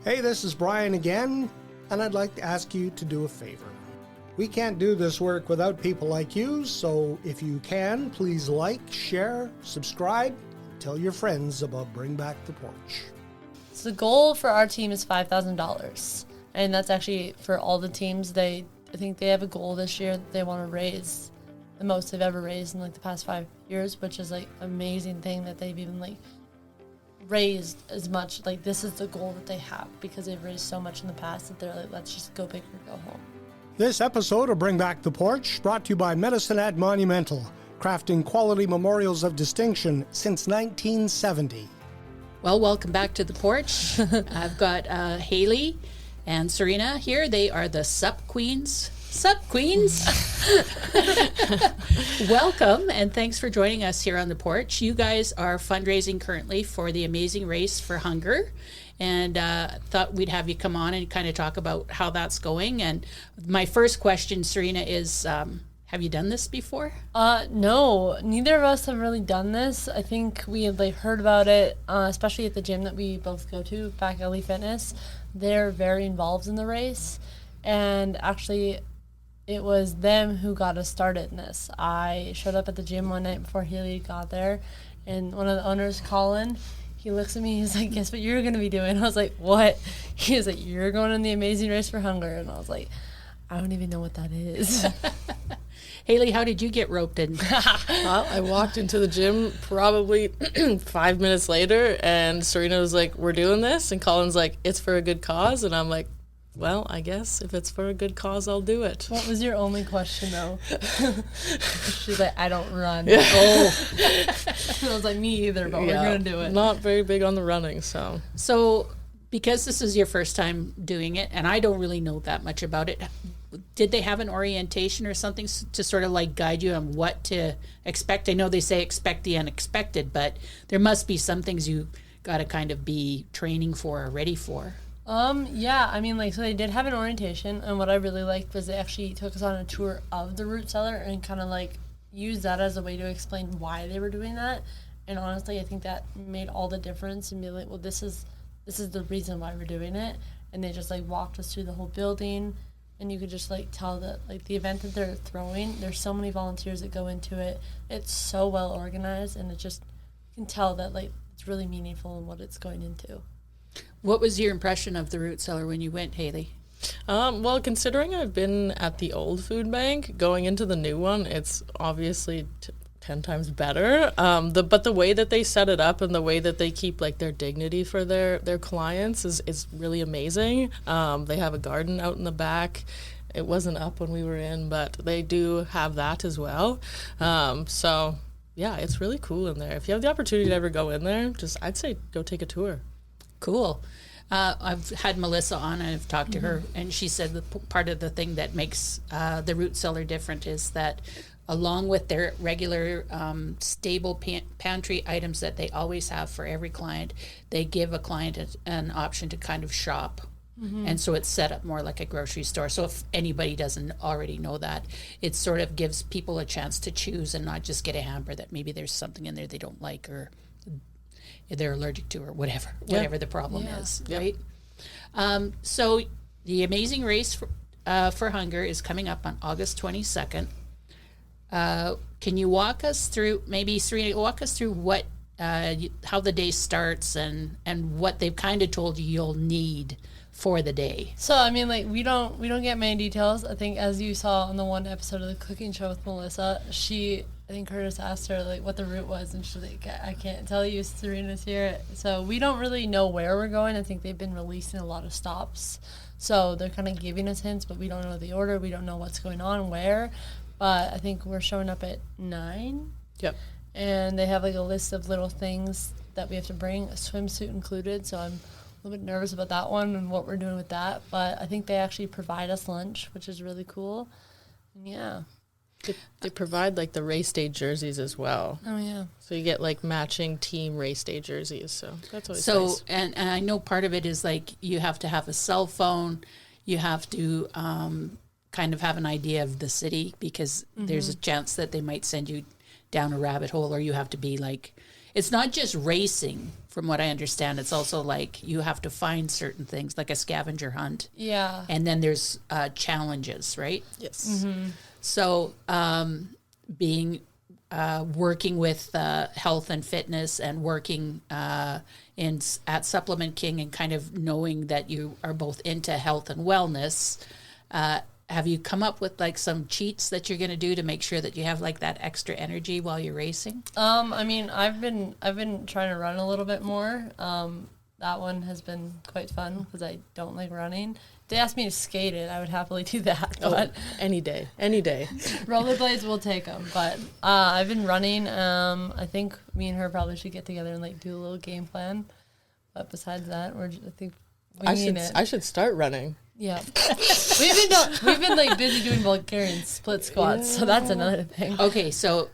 Hey, this is Brian again, and I'd like to ask you to do a favor. We can't do this work without people like you, so if you can, please like, share, subscribe, tell your friends about Bring Back the Porch. So the goal for our team is $5,000, and that's actually for all the teams. I think they have a goal this year that they want to raise the most they've ever raised in like the past 5 years, which is like amazing thing that they've even like raised as much. Like this is the goal that they have because they've raised so much in the past that they're like, let's just go big or go home. This episode of Bring Back the Porch brought to you by Medicine At Monumental, crafting quality memorials of distinction since 1970. Well, welcome back to the porch. I've got Haylie and Serena here. They are the Supp Queens. Sup Queens. Welcome, and thanks for joining us here on the porch. You guys are fundraising currently for the amazing race for hunger, and thought we'd have you come on and kind of talk about how that's going. And my first question, Serena, is have you done this before? No, neither of us have really done this. I think we had like heard about it, especially at the gym that we both go to, Back Alley Fitness. They're very involved in the race, and actually it was them who got us started in this. I showed up at the gym one night before Haylie got there, and one of the owners, Colin, he looks at me, he's like, guess what you're going to be doing? I was like, what? He was like, you're going on the Amazing Race for Hunger. And I was like, I don't even know what that is. Haylie, how did you get roped in? Well, I walked into the gym probably 5 minutes later, and Serena was like, we're doing this. And Colin's like, it's for a good cause. And I'm like, well, I guess if it's for a good cause, I'll do it. What was your only question, though? She's like, I don't run. Yeah. Oh. I was like, me either, but we're going to do it. Not very big on the running, so. So, because this is your first time doing it, and I don't really know that much about it, did they have an orientation or something to sort of like guide you on what to expect? I know they say expect the unexpected, but there must be some things you got to kind of be training for or ready for. Yeah, I mean, like, so they did have an orientation, and what I really liked was they actually took us on a tour of the root cellar and kind of, like, used that as a way to explain why they were doing that, and honestly, I think that made all the difference, and be like, well, this is the reason why we're doing it, and they just, like, walked us through the whole building, and you could just, like, tell that, like, the event that they're throwing, there's so many volunteers that go into it, it's so well organized, and it just, you can tell that, like, it's really meaningful in what it's going into. What was your impression of the root cellar when you went, Haylie? Well, considering I've been at the old food bank, going into the new one, it's obviously 10 times better. But the way that they set it up and the way that they keep like their dignity for their clients is really amazing. They have a garden out in the back. It wasn't up when we were in, but they do have that as well. So yeah, it's really cool in there. If you have the opportunity to ever go in there, I'd say go take a tour. Cool. I've had Melissa on and I've talked to her, and she said that part of the thing that makes the root cellar different is that along with their regular stable pantry items that they always have for every client, they give a client an option to kind of shop. Mm-hmm. And so it's set up more like a grocery store. So if anybody doesn't already know that, it sort of gives people a chance to choose and not just get a hamper that maybe there's something in there they don't like or they're allergic to or whatever the problem is, right? So the Amazing Race for Hunger is coming up on August 22nd. Can you walk us through, maybe Serena, walk us through what how the day starts and what they've kind of told you you'll need for the day? So I mean, like, we don't get many details. I think as you saw on the one episode of the cooking show with Melissa, I think Curtis asked her like what the route was, and she's like, I can't tell you, Serena's here. So we don't really know where we're going. I think they've been releasing a lot of stops, so they're kind of giving us hints, but we don't know the order. We don't know what's going on where. But I think we're showing up at 9. Yep. And they have like a list of little things that we have to bring, a swimsuit included. So I'm a little bit nervous about that one and what we're doing with that. But I think they actually provide us lunch, which is really cool. And yeah. They provide like the race day jerseys as well. Oh yeah. So you get like matching team race day jerseys. So that's always nice. And I know part of it is like you have to have a cell phone. You have to kind of have an idea of the city because there's a chance that they might send you down a rabbit hole, or you have to be like it's not just racing, from what I understand. It's also like you have to find certain things, like a scavenger hunt. Yeah. And then there's challenges, right? Yes. So being working with health and fitness and working at Supplement King and kind of knowing that you are both into health and wellness, have you come up with like some cheats that you're going to do to make sure that you have like that extra energy while you're racing? I mean, I've been trying to run a little bit more. That one has been quite fun because I don't like running. If they asked me to skate it, I would happily do that. But Any day. rollerblades will take them. But I've been running. I think me and her probably should get together and like do a little game plan. But besides that, I think I should start running. Yeah, we've been like busy doing Bulgarian split squats, so that's another thing. Okay, so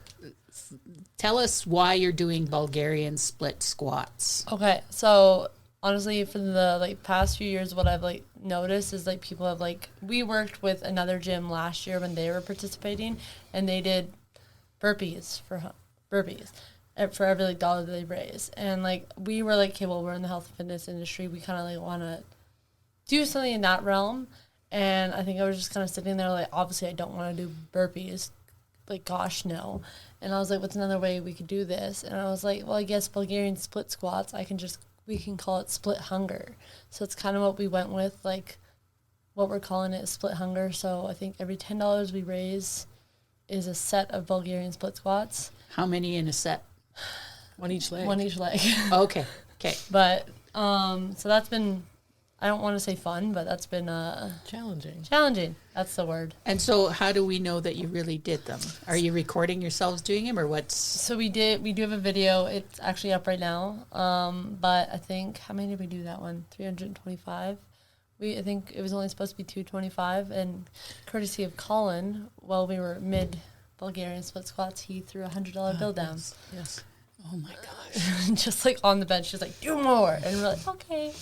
tell us why you're doing Bulgarian split squats. Okay, so honestly, for the like past few years, what I've like noticed is like people have like we worked with another gym last year when they were participating, and they did burpees for every like dollar that they raise, and like we were like, okay, well, we're in the health and fitness industry, we kind of like want to do something in that realm. And I think I was just kind of sitting there like, obviously I don't want to do burpees, like gosh no. And I was like, what's another way we could do this? And I was like, well, I guess Bulgarian split squats, we can call it split hunger. So it's kind of what we went with, like what we're calling it, split hunger. So I think every $10 we raise is a set of Bulgarian split squats. How many in a set? One each leg. Okay. But so that's been, I don't want to say fun, but that's been challenging. That's the word. And so how do we know that you really did them? Are you recording yourselves doing them, or what's? So we do have a video. It's actually up right now. But I think, how many did we do that one? 325. I think it was only supposed to be 225. And courtesy of Colin, while we were mid Bulgarian split squats, he threw $100 bill down. Yes. Oh my gosh. Just like on the bench, just like, do more. And we're like, okay.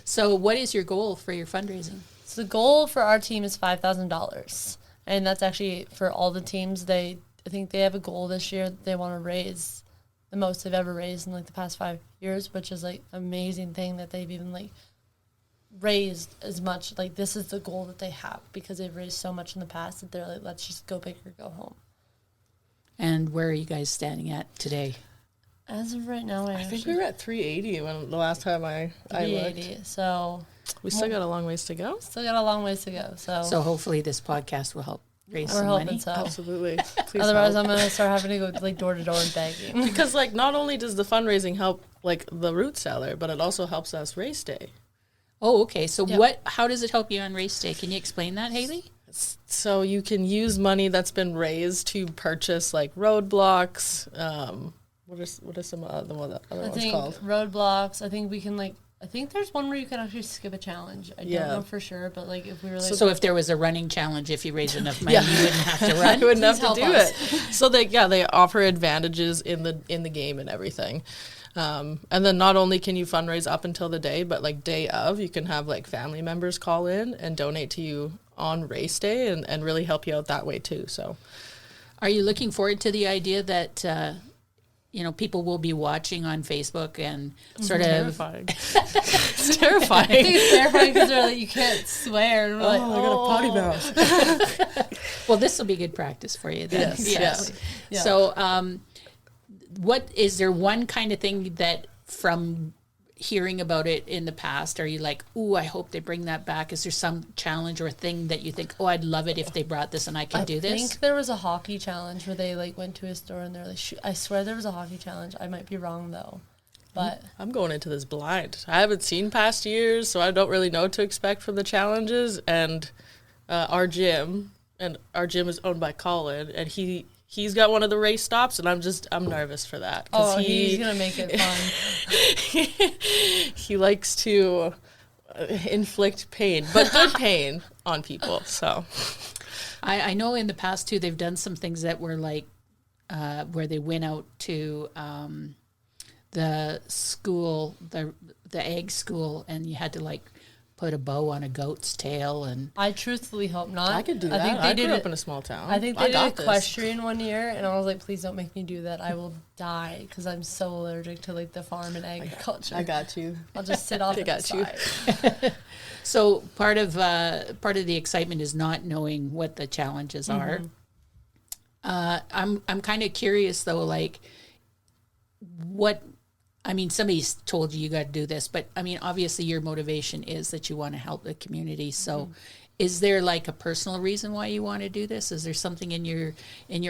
So what is your goal for your fundraising? So the goal for our team is $5,000. And that's actually for all the teams. I think they have a goal this year that they want to raise the most they've ever raised in like the past 5 years, which is like an amazing thing that they've even like raised as much. Like this is the goal that they have because they've raised so much in the past that they're like, let's just go big or go home. And where are you guys standing at today? As of right now, I think we were at 380 when the last time I looked. So we still got a long ways to go. So hopefully this podcast will help raise we're some hoping money. So. Absolutely. Otherwise, I'm gonna start having to go like door to door and begging. Because like not only does the fundraising help like the root cellar, but it also helps us race day. Oh, okay. So how does it help you on race day? Can you explain that, Haylie? So you can use money that's been raised to purchase like roadblocks. What are some other ones called? Roadblocks. I think we can I think there's one where you can actually skip a challenge. I don't know for sure, but like if we were like. So if there was a running challenge, if you raised enough money, you wouldn't have to run. You wouldn't have to do it. So they offer advantages in the game and everything. And then not only can you fundraise up until the day, but like day of, you can have like family members call in and donate to you on race day and really help you out that way too. So are you looking forward to the idea that people will be watching on Facebook and sort of terrifying. It's terrifying. I think it's terrifying because they're like, you can't swear. And we're I got a potty mouth. Well, this will be good practice for you then. Yes. Yeah. So what is there one kind of thing that from hearing about it in the past, are you like, ooh, I hope they bring that back? Is there some challenge or thing that you think, oh, I'd love it if they brought this and I can do this? I think there was a hockey challenge where they like went to a store and they're like, I swear there was a hockey challenge. I might be wrong though. But I'm going into this blind. I haven't seen past years, so I don't really know what to expect from the challenges. And our gym is owned by Colin, and he's got one of the race stops, and I'm nervous for that. He's gonna make it fun. He likes to inflict pain, but good pain on people. So I know in the past too, they've done some things that were like where they went out to the school, the egg school, and you had to like put a bow on a goat's tail and I truthfully hope not. I could do that. think I they grew did up in a small town. I think they did got this. equestrian one year, and I was like, please don't make me do that. I will die because I'm so allergic to like the farm and agriculture. I got you. I'll just sit off I to the got you. side. so part of the excitement is not knowing what the challenges are. I'm kind of curious though, like what. I mean, somebody's told you got to do this, but I mean, obviously your motivation is that you want to help the community. So is there like a personal reason why you want to do this? Is there something in your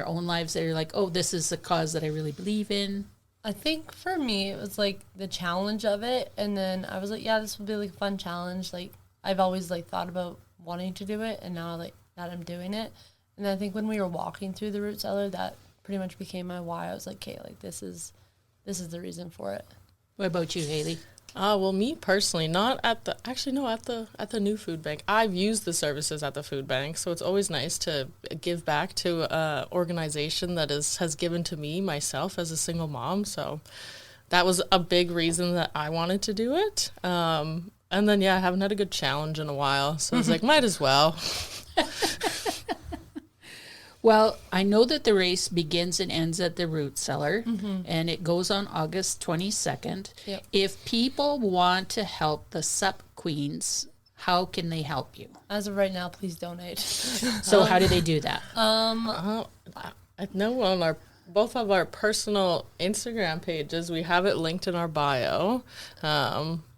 own lives that are like, oh, this is a cause that I really believe in? I think for me, it was like the challenge of it. And then I was like, yeah, this would be like a fun challenge. Like I've always like thought about wanting to do it. And now like that I'm doing it. And then I think when we were walking through the root cellar, that pretty much became my why. I was like, okay, like this is the reason for it. What about you, Haylie? Well, me personally, not at the, actually, no, at the new food bank. I've used the services at the food bank, so it's always nice to give back to an organization that has given to me, myself, as a single mom. So that was a big reason that I wanted to do it. And then, yeah, I haven't had a good challenge in a while, so I was like, might as well. Well, I know that the race begins and ends at the root cellar, and it goes on August 22nd. Yep. If people want to help the Supp Queens, how can they help you? As of right now, please donate. So how do they do that? I know on both of our personal Instagram pages, we have it linked in our bio.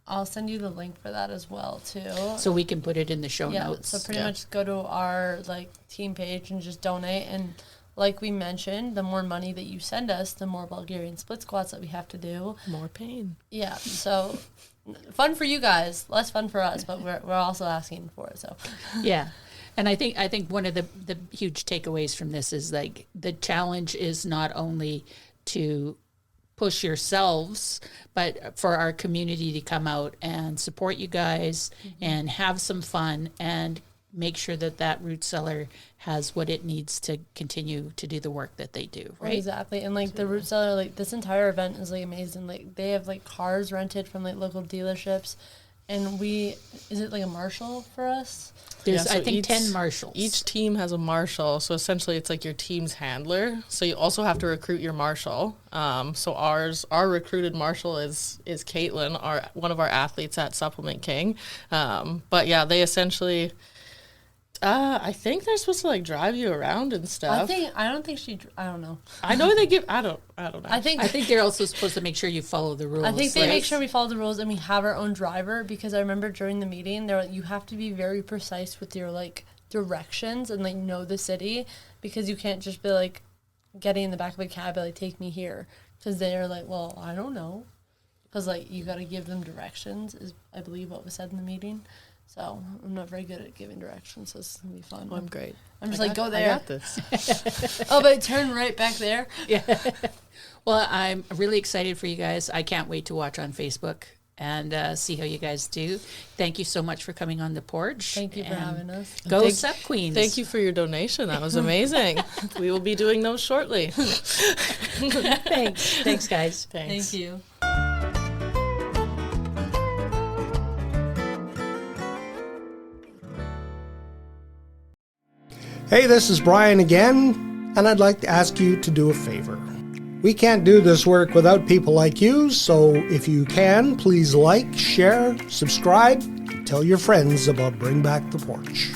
I'll send you the link for that as well, too. So we can put it in the show notes. So pretty much go to our like team page and just donate. And like we mentioned, the more money that you send us, the more Bulgarian split squats that we have to do. More pain. Yeah, so fun for you guys, less fun for us, but we're also asking for it. So Yeah. And I think one of the huge takeaways from this is like the challenge is not only to push yourselves, but for our community to come out and support you guys and have some fun and make sure that root cellar has what it needs to continue to do the work that they do, right? Exactly. And like the root cellar, like this entire event is like amazing. Like they have like cars rented from like local dealerships, and is it like a marshal for us? There's, so I think, 10 marshals. Each team has a marshal, so essentially it's like your team's handler. So you also have to recruit your marshal. So our recruited marshal is Caitlin, one of our athletes at Supplement King. But yeah, they essentially, I think they're supposed to like drive you around and stuff. I don't think I don't know. I know they give. I don't know. I think they're also supposed to make sure you follow the rules. I think they make sure we follow the rules and we have our own driver, because I remember during the meeting they're like, you have to be very precise with your like directions and like know the city, because you can't just be like getting in the back of a cab and like take me here, because they're like, well, I don't know, because like you got to give them directions is I believe what was said in the meeting. So I'm not very good at giving directions, so it's gonna be fun. I'm great. I'm just go there. I got this. Oh, but turn right back there. Yeah. Well, I'm really excited for you guys. I can't wait to watch on Facebook and see how you guys do. Thank you so much for coming on the porch. Thank you for having us. Go Sup Queens. Thank you for your donation. That was amazing. We will be doing those shortly. Thanks, guys. Thanks. Thank you. Hey, this is Brian again, and I'd like to ask you to do a favor. We can't do this work without people like you, so if you can, please like, share, subscribe, and tell your friends about Bring Back the Porch.